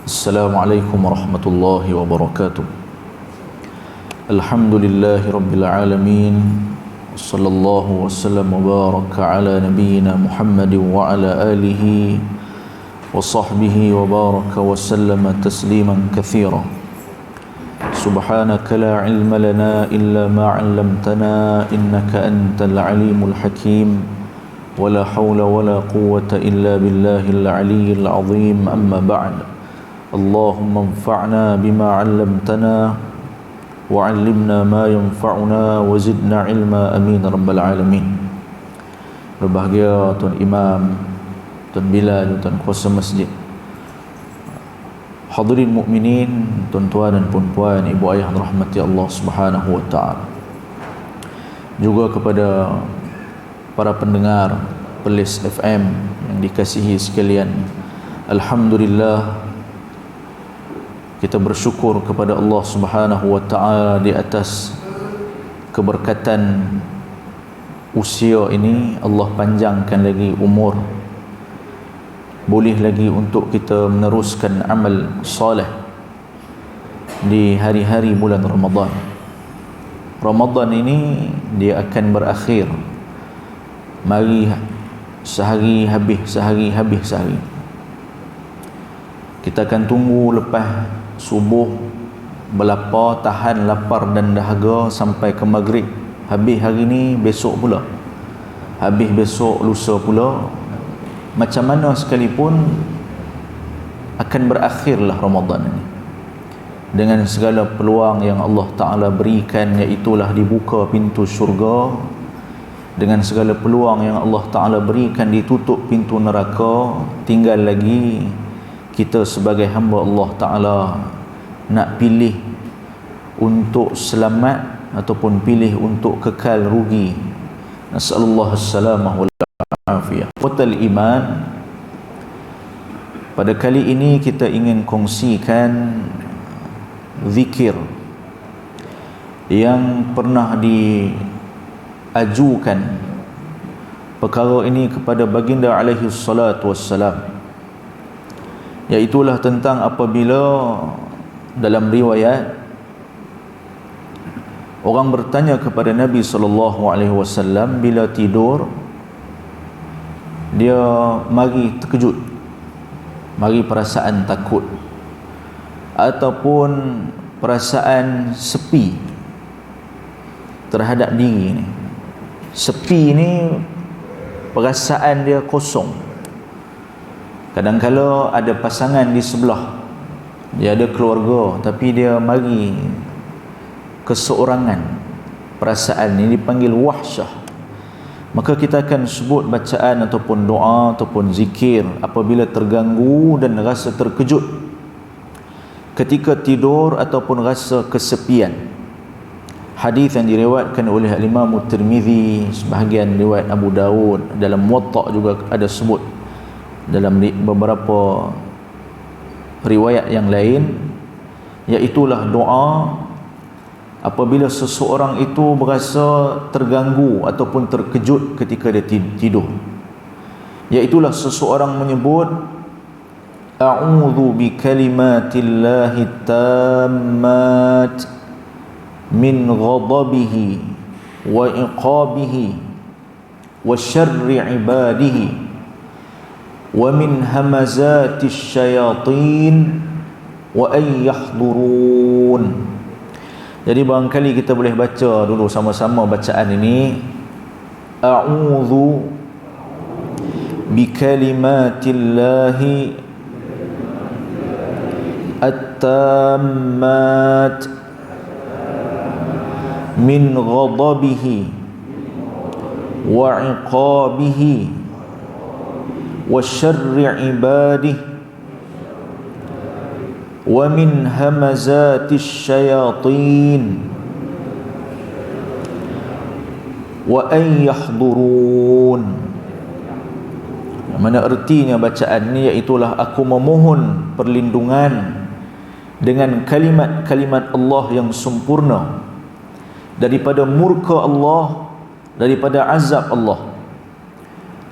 Assalamualaikum warahmatullahi wabarakatuh. Alhamdulillahi rabbil alamin. Sallallahu wasallam wa baraka ala nabiyyina Muhammad wa ala alihi wa sahbihi wa baraka wa sallama tasliman katsira. Subhanaka la ilma lana illa ma 'allamtana innaka antal alimul hakim. Wala haula wala quwwata illa billahil aliyyil azim. Amma ba'd. Allahumma anfa'na bima 'allamtana wa 'allimna ma yanfa'una wa zidna ilma, amin rabbal alamin. Berbahagia Tuan Imam, Tuan Bilal, Tuan Kuasa Masjid, hadirin mukminin, tuan-tuan dan puan-puan, ibu ayah yang rahmati Allah Subhanahu wa taala. Juga kepada para pendengar Perlis FM yang dikasihi sekalian, alhamdulillah kita bersyukur kepada Allah Subhanahu wa taala di atas keberkatan usia ini. Allah panjangkan lagi umur, boleh lagi untuk kita meneruskan amal soleh di hari-hari bulan Ramadan. Ramadan ini dia akan berakhir. Mari sehari habis, sehari habis sehari. Kita akan tunggu lepas subuh, berlapar, tahan lapar dan dahaga sampai ke maghrib. Habis hari ni, besok pula. Habis besok, lusa pula. Macam mana sekalipun akan berakhirlah Ramadan ini dengan segala peluang yang Allah Ta'ala berikan, iaitulah dibuka pintu syurga. Dengan segala peluang yang Allah Ta'ala berikan, ditutup pintu neraka. Tinggal lagi kita sebagai hamba Allah Ta'ala nak pilih untuk selamat ataupun pilih untuk kekal rugi. Nasallallahu as-salamah wal afiyah. Qatal iman, pada kali ini kita ingin kongsikan zikir yang pernah diajukan perkara ini kepada baginda alaihi salatu wassalam, iaitulah tentang apabila dalam riwayat orang bertanya kepada Nabi SAW bila tidur, dia mari terkejut, mari perasaan takut ataupun perasaan sepi terhadap diri ni. Sepi ni perasaan dia kosong. Kadang-kala ada pasangan di sebelah, dia ada keluarga, tapi dia mari keseorangan. Perasaan ini dipanggil wahsyah. Maka kita akan sebut bacaan ataupun doa ataupun zikir apabila terganggu dan rasa terkejut ketika tidur ataupun rasa kesepian. Hadis yang diriwayatkan oleh Imam Tirmizi, sebahagian riwayat Abu Dawud, dalam Muwatta juga ada sebut, dalam beberapa riwayat yang lain, iaitulah doa apabila seseorang itu berasa terganggu ataupun terkejut ketika dia tidur. Iaitulah seseorang menyebut, a'udzu bi kalimatillahi tammat min ghadabihi wa iqabihi wa syarri ibadihi wa min hamazatis syayatin wa ay yahdurun. Jadi barangkali kita boleh baca dulu sama-sama bacaan ini. A'udzu bi kalimatillahi at-tammat min ghadabihi wa iqabihi wa syarri ibadihi wa min hamazatis syayatin wa ay yahdurun. Mana artinya bacaan ni, iaitulah aku memohon perlindungan dengan kalimat-kalimat Allah yang sempurna daripada murka Allah, daripada azab Allah,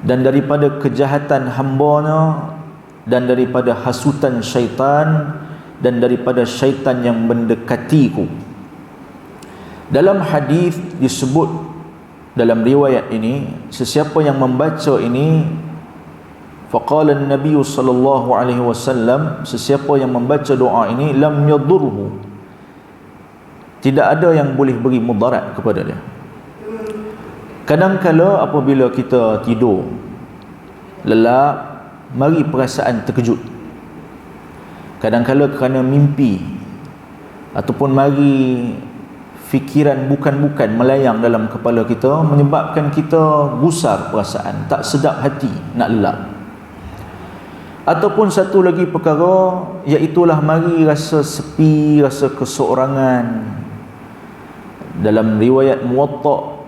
dan daripada kejahatan hamba-Nya dan daripada hasutan syaitan dan daripada syaitan yang mendekatiku. Dalam hadis disebut dalam riwayat ini, sesiapa yang membaca ini, faqala an-nabiy sallallahu alaihi wasallam, sesiapa yang membaca doa ini, lam yadurhu, tidak ada yang boleh beri mudarat kepada dia. Kadang-kala apabila kita tidur lelap, mari perasaan terkejut. Kadang-kala kerana mimpi ataupun mari fikiran bukan-bukan melayang dalam kepala kita, menyebabkan kita gusar perasaan, tak sedap hati nak lelap. Ataupun satu lagi perkara, iaitulah mari rasa sepi, rasa keseorangan. Dalam riwayat Muwatta,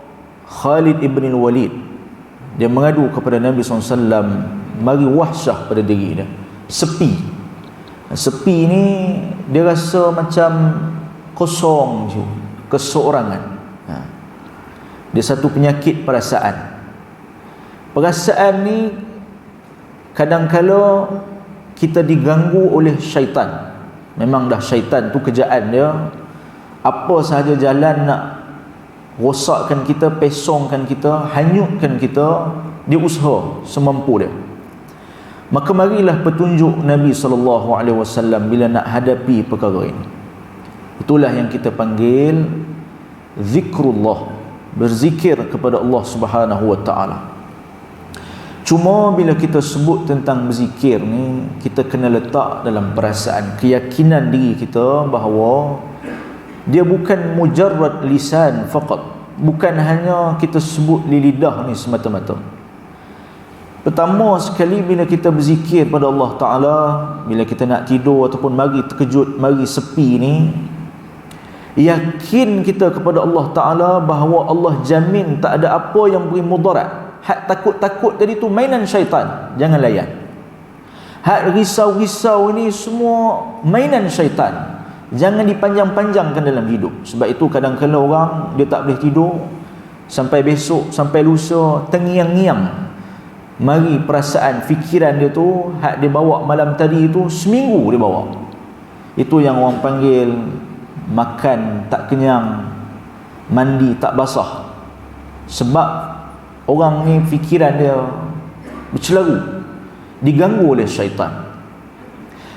Khalid ibn al-Walid, dia mengadu kepada Nabi SAW, mari wahsyah pada diri dia, sepi. Sepi ni dia rasa macam kosong je, keseorangan. Dia satu penyakit perasaan. Perasaan ni kadang-kala kita diganggu oleh syaitan. Memang dah syaitan tu kerjaan dia, apa sahaja jalan nak rosakkan kita, pesongkan kita, hanyutkan kita, dia usaha semampu dia. Maka marilah petunjuk Nabi SAW bila nak hadapi perkara ini. Itulah yang kita panggil zikrullah, berzikir kepada Allah Subhanahu wa taala. Cuma bila kita sebut tentang berzikir ni, kita kena letak dalam perasaan, keyakinan diri kita bahawa dia bukan mujarrad lisan faqat, bukan hanya kita sebut di lidah ni semata-mata. Pertama sekali bila kita berzikir pada Allah Ta'ala, bila kita nak tidur ataupun mari terkejut, mari sepi ni, yakin kita kepada Allah Ta'ala bahawa Allah jamin tak ada apa yang beri mudarat. Hak takut-takut tadi tu mainan syaitan, jangan layan. Hak risau-risau ini semua mainan syaitan, jangan dipanjang-panjangkan dalam hidup. Sebab itu kadang-kadang orang dia tak boleh tidur sampai besok, sampai lusa, tengiang-ngiang. Mari perasaan, fikiran dia tu, hak dia bawa malam tadi tu, seminggu dia bawa. Itu yang orang panggil makan tak kenyang, mandi tak basah. Sebab orang ni fikiran dia bercelaru, diganggu oleh syaitan.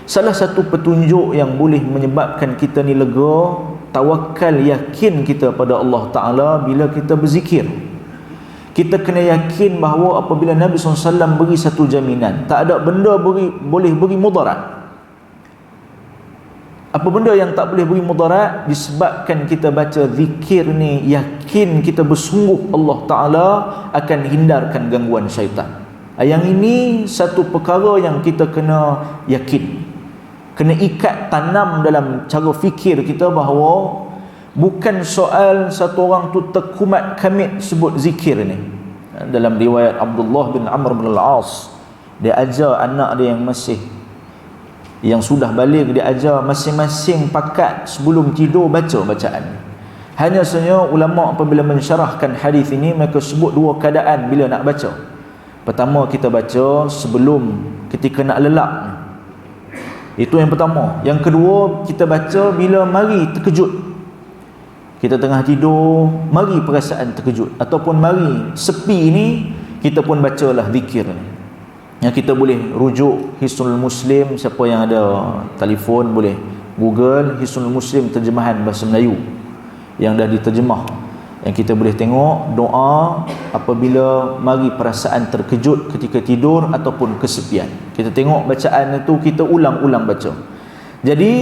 Salah satu petunjuk yang boleh menyebabkan kita ni lega, tawakal, yakin kita pada Allah Ta'ala bila kita berzikir. Kita kena yakin bahawa apabila Nabi SAW beri satu jaminan, tak ada benda boleh beri mudarat. Apa benda yang tak boleh beri mudarat? Disebabkan kita baca zikir ni, yakin kita bersungguh Allah Ta'ala akan hindarkan gangguan syaitan. Yang ini satu perkara yang kita kena yakin, kena ikat, tanam dalam cara fikir kita bahawa bukan soal satu orang tu terkumat kamit sebut zikir ni. Dalam riwayat Abdullah bin Amr bin Al-As, dia ajar anak dia yang sudah balik, dia ajar masing-masing pakat sebelum tidur baca bacaan. Hanya saja ulama apabila mensyarahkan hadis ini, mereka sebut dua keadaan bila nak baca. Pertama, kita baca sebelum ketika nak lelap. Itu yang pertama. Yang kedua, kita baca bila mari terkejut. Kita tengah tidur, mari perasaan terkejut, ataupun mari sepi ni, kita pun bacalah zikir ni. Yang kita boleh rujuk Hisnul Muslim, siapa yang ada telefon boleh Google Hisnul Muslim terjemahan bahasa Melayu yang dah diterjemah, yang kita boleh tengok doa apabila mari perasaan terkejut ketika tidur ataupun kesepian. Kita tengok bacaan itu, kita ulang-ulang baca. Jadi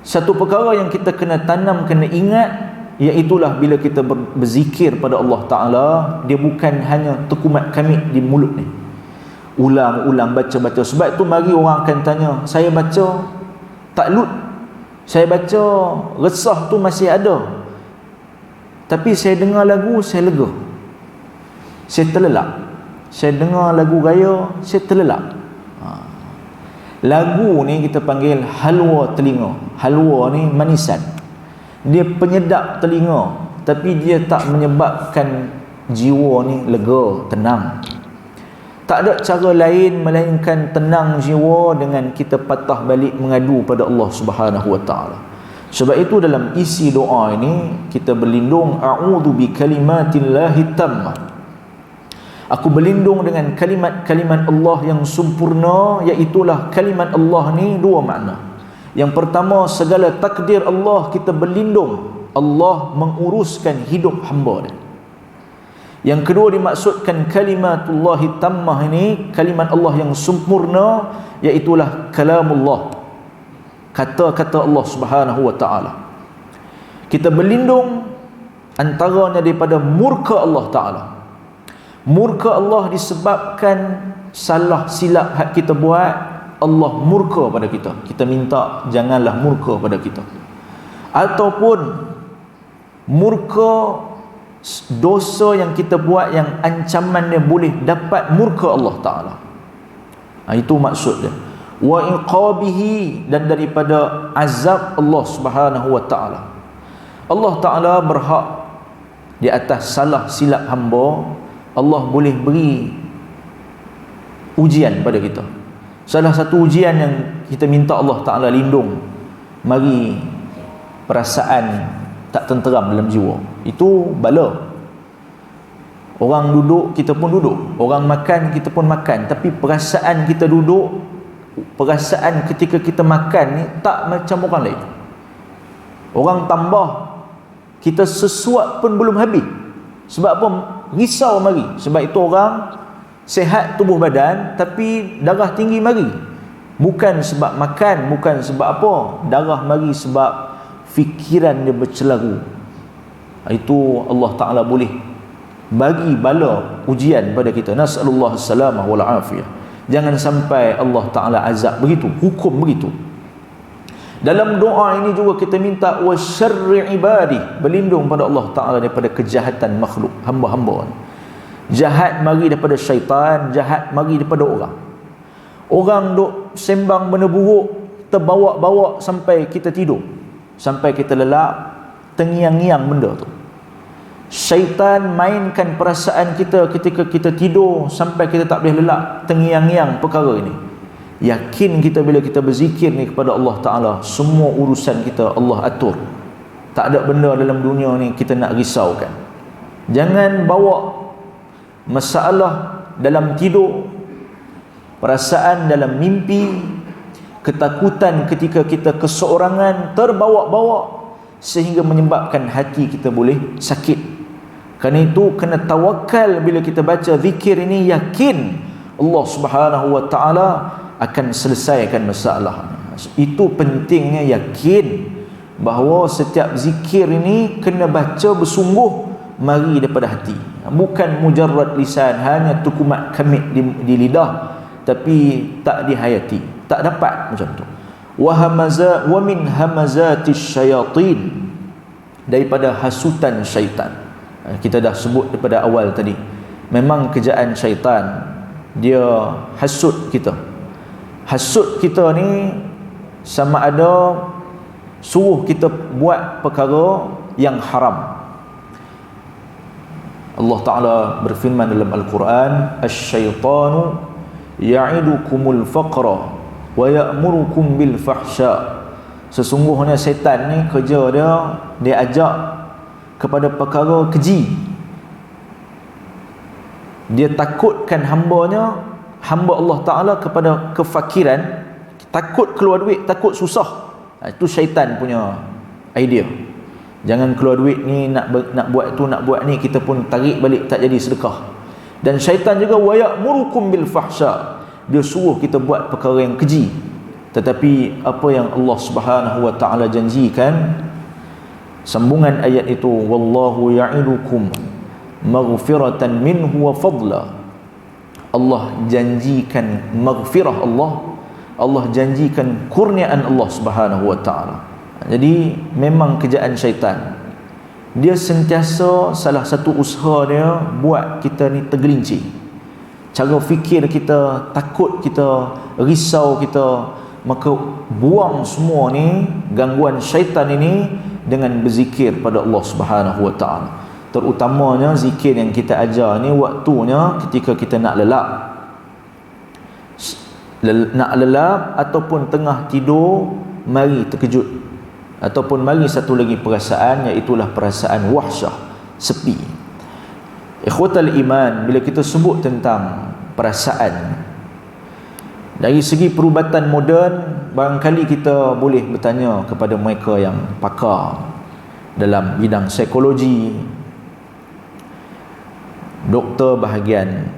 satu perkara yang kita kena tanam, kena ingat, iaitulah bila kita berzikir pada Allah Ta'ala, dia bukan hanya terkumat kamit di mulut ni, ulang-ulang baca-baca. Sebab tu mari orang akan tanya, saya baca tak lut, saya baca resah tu masih ada, tapi saya dengar lagu saya lega, saya terlelap. Saya dengar lagu gaya, saya terlelap. Lagu ni kita panggil halwa telinga. Halwa ni manisan, dia penyedap telinga, tapi dia tak menyebabkan jiwa ni lega, tenang. Tak ada cara lain melainkan tenang jiwa dengan kita patah balik mengadu pada Allah Subhanahu wa taala. Sebab itu dalam isi doa ini kita berlindung, a'udzu bi kalimatillahi tammah. Aku berlindung dengan kalimat-kalimat Allah yang sempurna, iaitulah kalimat Allah ni dua makna. Yang pertama, segala takdir Allah kita berlindung, Allah menguruskan hidup hamba dia. Yang kedua dimaksudkan kalimatullahi tammah ini, kalimat Allah yang sempurna, iaitulah kalamullah, kata-kata Allah Subhanahu wa taala. Kita berlindung antaranya daripada murka Allah taala. Murka Allah disebabkan salah silap hak kita buat, Allah murka pada kita. Kita minta janganlah murka pada kita. Ataupun murka dosa yang kita buat yang ancamannya boleh dapat murka Allah taala. Itu maksud dia. Wa iqabihi, dan daripada azab Allah Subhanahu wa taala. Allah taala berhak di atas salah silap hamba. Allah boleh beri ujian pada kita. Salah satu ujian yang kita minta Allah taala lindung, mari perasaan tak tenteram dalam jiwa. Itu bala. Orang duduk, kita pun duduk. Orang makan, kita pun makan. Tapi perasaan kita duduk, perasaan ketika kita makan ni tak macam orang lain. Orang tambah, kita sesuap pun belum habis. Sebab apa? Risau mari. Sebab itu orang sehat tubuh badan tapi darah tinggi mari. Bukan sebab makan, bukan sebab apa. Darah mari sebab fikiran dia bercelaru. Itu Allah Ta'ala boleh bagi bala ujian pada kita. Nas'alullah salamah wal afiyah. Jangan sampai Allah Ta'ala azab begitu, hukum begitu. Dalam doa ini juga kita minta wasyarri ibadi, berlindung pada Allah Ta'ala daripada kejahatan makhluk, hamba-hamba. Jahat mari daripada syaitan, jahat mari daripada orang. Orang duk sembang benda buruk, terbawa-bawa sampai kita tidur, sampai kita lelap, tengiang-ngiang benda tu. Syaitan mainkan perasaan kita ketika kita tidur sampai kita tak boleh lelap, tengiang-ngiang perkara ini. Yakin kita bila kita berzikir ni kepada Allah Ta'ala, semua urusan kita Allah atur. Tak ada benda dalam dunia ni kita nak risaukan. Jangan bawa masalah dalam tidur, perasaan dalam mimpi, ketakutan ketika kita keseorangan, terbawa-bawa sehingga menyebabkan hati kita boleh sakit. Kerana itu kena tawakal bila kita baca zikir ini, yakin Allah Subhanahu wa Ta'ala akan selesaikan masalah. Itu pentingnya yakin bahawa setiap zikir ini kena baca bersungguh, mari daripada hati, bukan mujarrad lisan, hanya tukumat kamit di lidah tapi tak dihayati, tak dapat macam tu. Wa min hamazatis syayatin, daripada hasutan syaitan. Kita dah sebut daripada awal tadi, memang kerjaan syaitan, dia hasut kita. Hasut kita ni sama ada suruh kita buat perkara yang haram. Allah Ta'ala berfirman dalam Al-Quran, asy-syaitanu ya'idukumul faqra wa ya'murukum bil fahsya. Sesungguhnya setan ni kerja dia ajak kepada perkara keji. Dia takutkan hamba Allah Ta'ala kepada kefakiran, takut keluar duit, takut susah. Itu syaitan punya idea. Jangan keluar duit ni, nak buat tu, nak buat ni, kita pun tarik balik, tak jadi sedekah. Dan syaitan juga wa ya'murukum bil fahsya, dia suruh kita buat perkara yang keji. Tetapi apa yang Allah Subhanahu wa Ta'ala janjikan, sambungan ayat itu, wallahu ya'idukum maghfiratan minhu wa fadla. Allah janjikan maghfirah Allah janjikan kurniaan Allah Subhanahu wa Ta'ala. Jadi memang kerjaan syaitan, dia sentiasa salah satu usaha dia buat kita ni tergelincir. Cara fikir kita, takut kita, risau kita, maka buang semua ni gangguan syaitan ini dengan berzikir pada Allah Subhanahu wa Ta'ala. Terutamanya zikir yang kita ajar ni waktunya ketika kita nak lelap. nak lelap ataupun tengah tidur mari terkejut, ataupun mari satu lagi perasaan, iaitulah perasaan wahsyah, sepi. Ikhwatal iman, bila kita sebut tentang perasaan dari segi perubatan moden, barangkali kita boleh bertanya kepada mereka yang pakar dalam bidang psikologi, doktor bahagian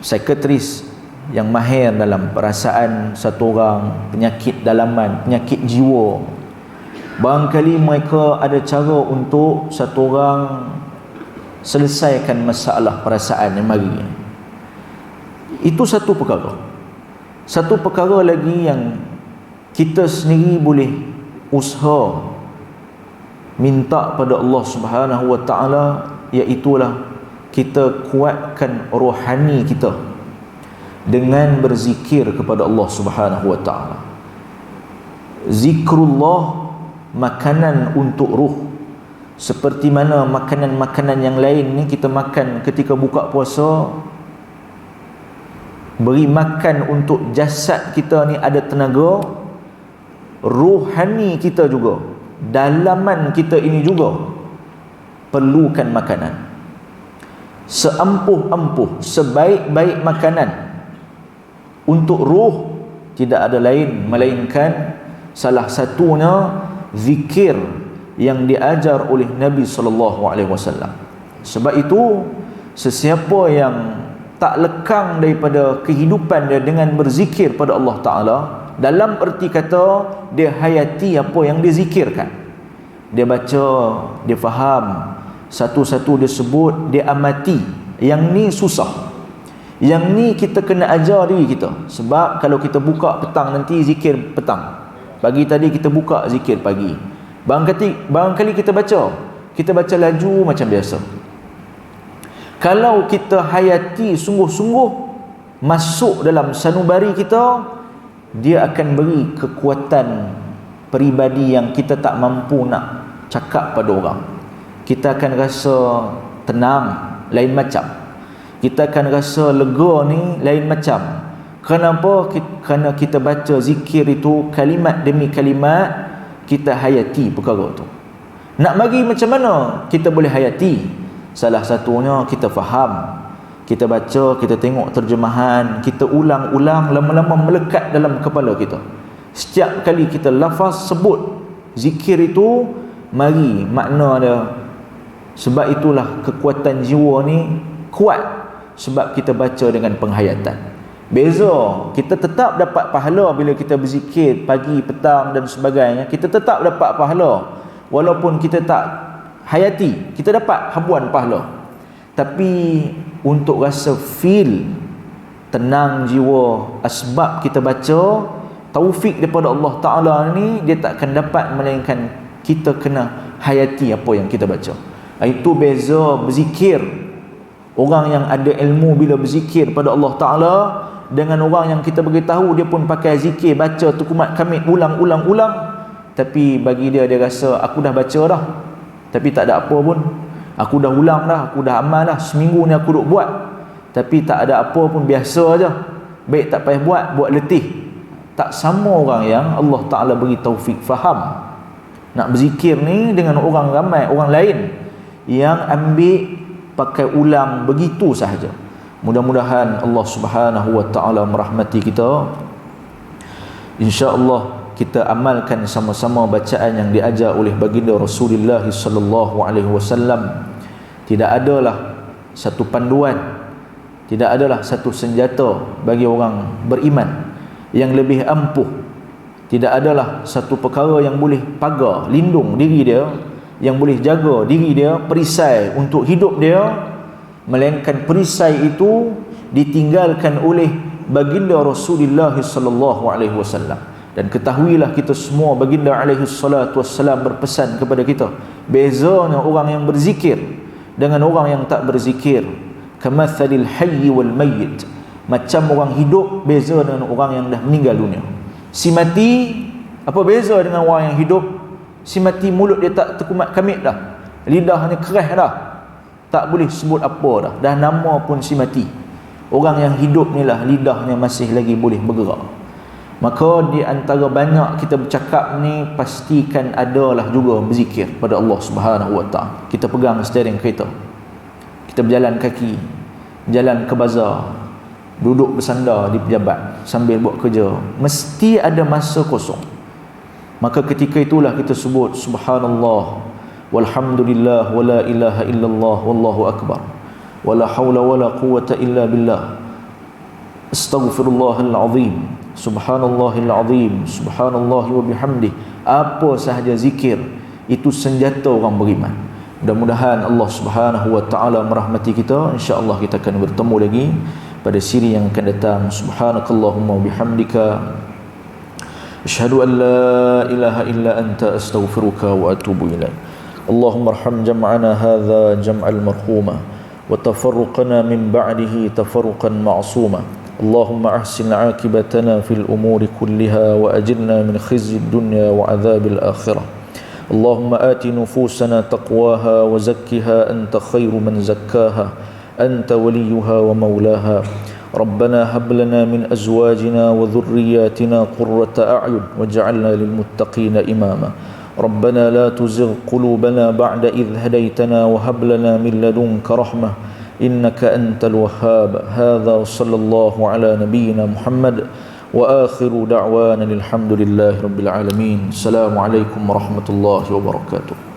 psikiatris yang mahir dalam perasaan satu orang, penyakit dalaman, penyakit jiwa. Barangkali mereka ada cara untuk satu orang selesaikan masalah perasaan yang mari. Itu satu perkara. Satu perkara lagi yang kita sendiri boleh usaha minta pada Allah Subhanahu wa taala, iaitulah kita kuatkan rohani kita dengan berzikir kepada Allah Subhanahu wa taala. Zikrullah makanan untuk ruh. Seperti mana makanan-makanan yang lain ni kita makan ketika buka puasa, beri makan untuk jasad kita ni ada tenaga, rohani kita juga, dalaman kita ini juga perlukan makanan. Seampuh-ampuh, sebaik-baik makanan untuk ruh tidak ada lain melainkan salah satunya zikir yang diajar oleh Nabi SAW. Sebab itu sesiapa yang tak lekang daripada kehidupan dia dengan berzikir pada Allah Ta'ala, dalam erti kata dia hayati apa yang dia zikirkan, dia baca, dia faham, satu-satu dia sebut, dia amati. Yang ni susah, yang ni kita kena ajar diri kita. Sebab kalau kita buka petang nanti zikir petang, pagi tadi kita buka zikir pagi, barangkali kita baca laju macam biasa. Kalau kita hayati sungguh-sungguh masuk dalam sanubari kita, dia akan beri kekuatan peribadi yang kita tak mampu nak cakap pada orang. Kita akan rasa tenang lain macam, kita akan rasa lega ni lain macam. Kenapa? Kerana kita baca zikir itu kalimat demi kalimat, kita hayati perkara tu. Nak bagi macam mana kita boleh hayati? Salah satunya kita faham, kita baca, kita tengok terjemahan, kita ulang-ulang, lama-lama melekat dalam kepala kita. Setiap kali kita lafaz sebut zikir itu, mari makna dia. Sebab itulah kekuatan jiwa ni kuat, sebab kita baca dengan penghayatan. Beza, kita tetap dapat pahala bila kita berzikir pagi, petang dan sebagainya. Kita tetap dapat pahala walaupun kita tak hayati, kita dapat habuan pahala. Tapi untuk rasa feel tenang jiwa, asbab kita baca, taufik daripada Allah Ta'ala ni, dia tak akan dapat melainkan kita kena hayati apa yang kita baca. Itu beza berzikir orang yang ada ilmu bila berzikir pada Allah Ta'ala dengan orang yang kita beritahu dia pun pakai zikir, baca tukumat kamit ulang-ulang, tapi bagi dia, dia rasa aku dah baca dah, tapi tak ada apa pun, aku dah ulang dah, aku dah amal dah, seminggu ni aku duk buat, tapi tak ada apa pun, biasa aja. Baik tak payah buat letih. Tak sama orang yang Allah Ta'ala beri taufik faham nak berzikir ni dengan orang ramai, orang lain yang ambil pakai ulang begitu sahaja. Mudah-mudahan Allah Subhanahu wa Ta'ala merahmati kita. InsyaAllah kita amalkan sama-sama bacaan yang diajar oleh baginda Rasulullah sallallahu alaihi wasallam. Tidak adalah satu panduan, tidak adalah satu senjata bagi orang beriman yang lebih ampuh. Tidak adalah satu perkara yang boleh pagar, lindung diri dia, yang boleh jaga diri dia, perisai untuk hidup dia, melainkan perisai itu ditinggalkan oleh baginda Rasulullah sallallahu alaihi wasallam. Dan ketahuilah kita semua, baginda alaihi salatu wassalam berpesan kepada kita, bezanya orang yang berzikir dengan orang yang tak berzikir, kamathalil hayy wal mayyit, macam orang hidup beza dengan orang yang dah meninggal dunia. Si mati, apa beza dengan orang yang hidup? Si mati mulut dia tak terkumat kamit dah, lidahnya keras dah, tak boleh sebut apa dah nama pun si mati. Orang yang hidup ni lah lidahnya masih lagi boleh bergerak. Maka di antara banyak kita bercakap ni, pastikan adalah juga berzikir pada Allah Subhanahu Wa Taala. Kita pegang steering kereta, kita berjalan kaki, jalan ke bazar, duduk bersandar di pejabat sambil buat kerja, mesti ada masa kosong. Maka ketika itulah kita sebut subhanallah walhamdulillah wala ilaha illallah wallahu akbar wala haula wala quwwata illa billah astaghfirullahal azim subhanallahil azim subhanallahi wa bihamdih. Apa sahaja zikir itu senjata orang beriman. Mudah-mudahan Allah Subhanahu wa taala merahmati kita. Insya-Allah kita akan bertemu lagi pada siri yang akan datang. Subhanakallahumma wa bihamdika asyhadu an la ilaha illa anta astaghfiruka wa atubu ilaik. Allahumma arham jam'ana hadza jam'al marhuma wa tafarruqana min ba'dihi tafarruqan ma'suma. Allahumma ahsin 'aqibatana fil umuri kulliha wa ajirna min khizyid dunya wa 'adzabil akhirah. Allahumma ati nufusana taqwaha wa zakkiha anta khairu man zakkaha anta waliyuha wa maulaha. ربنا هب لنا من أزواجنا وذرياتنا قرة أعين واجعلنا للمتقين إماما. ربنا لا تزغ قلوبنا بعد إذ هديتنا وهب لنا من لدنك رحمة إنك أنت الوهاب. هذا صلى الله على نبينا محمد وآخر دعوانا الحمد لله رب العالمين. السلام عليكم ورحمة الله وبركاته.